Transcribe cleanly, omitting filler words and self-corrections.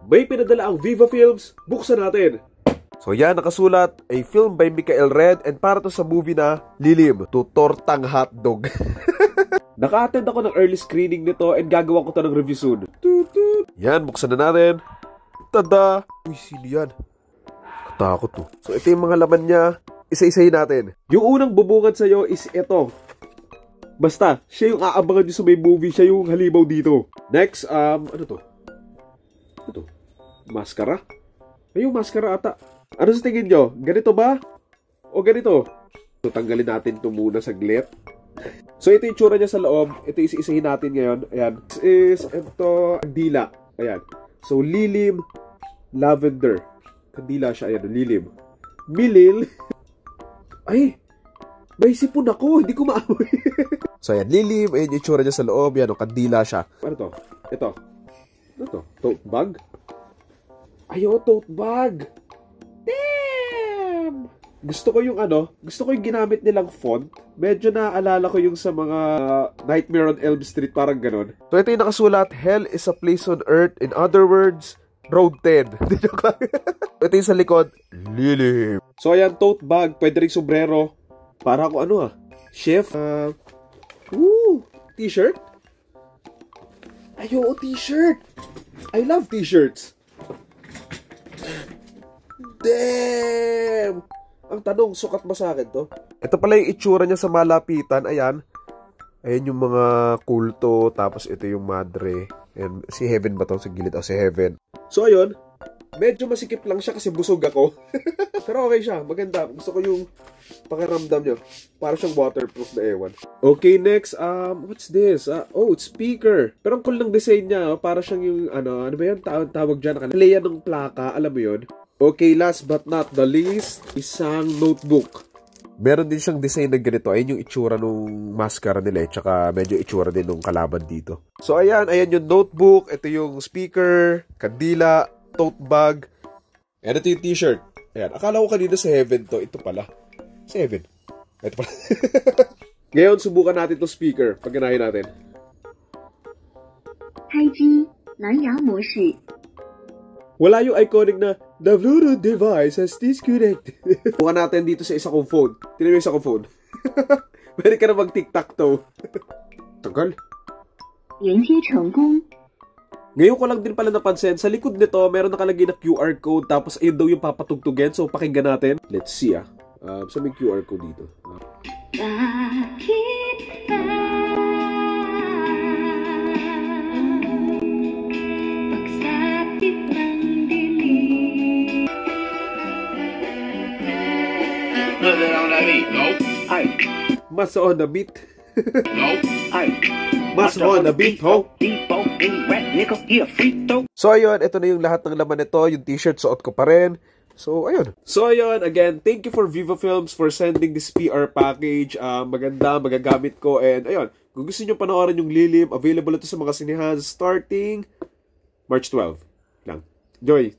May pinadala ang Viva Films, buksan natin. So yan, nakasulat, a film by Michael Red and para to sa movie na Lilim, to Tortang Hotdog. Naka-attend ako ng early screening nito and gagawa ko to ng review soon. Yan, buksan na natin. Tada! Uy, sino yan? Katakot to. So ito yung mga laman niya, isa-isahin natin. Yung unang bubungad sa'yo is ito. Basta, siya yung aabangan nyo sa may movie, siya yung halimaw dito. Next, ano to? Ano to? Maskara? Ay, yung maskara ata. Ano sa tingin nyo? Ganito ba? O ganito? So, tanggalin natin ito muna saglit. So, ito yung tsura niya sa loob. Ito isa-isahin natin ngayon. Ayan. This is, ito, kandila. Ayan. So, lilim, lavender. Kandila siya. Ayan, lilim. Milil. Ay, may sipon ako. Hindi ko maamoy. So, ayan, lilim. Ayan yung tsura niya sa loob. Ayan, kandila siya. Ano to? Ito. Ano to? Tote bag? Ayo, tote bag. Damn! Gusto ko yung ginamit nilang font. Medyo naaalala ko yung sa mga Nightmare on Elm Street, parang ganon. So, ito yung nakasulat, Hell is a place on earth. In other words, Road 10. Ito yung sa likod, Lilim. So, ayan, tote bag. Pwede rin sombrero. Para ako chef. T-shirt? Ayo, t-shirt. I love t-shirts. Damn! Ang tanong, sukat ba sa akin to? Ito pala yung itsura niya sa malapitan. Ayan. Ayan yung mga kulto. Tapos ito yung madre. And si Heaven ba to? Sa gilid. Si Heaven. So ayun. Medyo masikip lang siya kasi busog ako. Pero okay siya. Maganda. Gusto ko yung pakiramdam niya. Para siyang waterproof na ewan. Okay, next. What's this? It's speaker. Pero ang cool ng design niya. Para siyang yung, ano ba yan? Tawag dyan. Nakaleya ng plaka. Alam mo yun? Okay, last but not the least, isang notebook. Meron din siyang design na ganito. Ayun yung itsura nung maskara nila. Tsaka medyo itsura din nung kalaban dito. So, ayan yung notebook. Ito yung speaker, kandila, tote bag. And ito yung t-shirt. Ayan, akala ko kanina sa Heaven to. Ito pala. Sa Heaven. Ito pala. Ngayon, subukan natin itong speaker. Pagganahin natin. 开机，蓝牙模式。 Wala yung iconic na the Bluetooth device has disconnected. Bukan natin dito sa isa kong phone. Tinan mo yung isa kong phone. Pwede ka na mag-tic-tac-toe. Tagal. 连接成功。 Ngayon ko lang din pala napansin, sa likod nito, meron nakalagay na QR code, tapos ayun daw yung papatugtugin. So, pakinggan natin. Let's see saan may QR code dito? Mas on the beat. Mas on the beat, ho. So, ayun. Ito na yung lahat ng laman nito. Yung t-shirt, suot ko pa rin. So, ayun. So, ayun. Again, thank you for Viva Films for sending this PR package. Maganda, magagamit ko. And, ayun. Kung gusto nyo panoorin yung Lilim, available ito sa mga sinehan starting March 12 lang. Enjoy!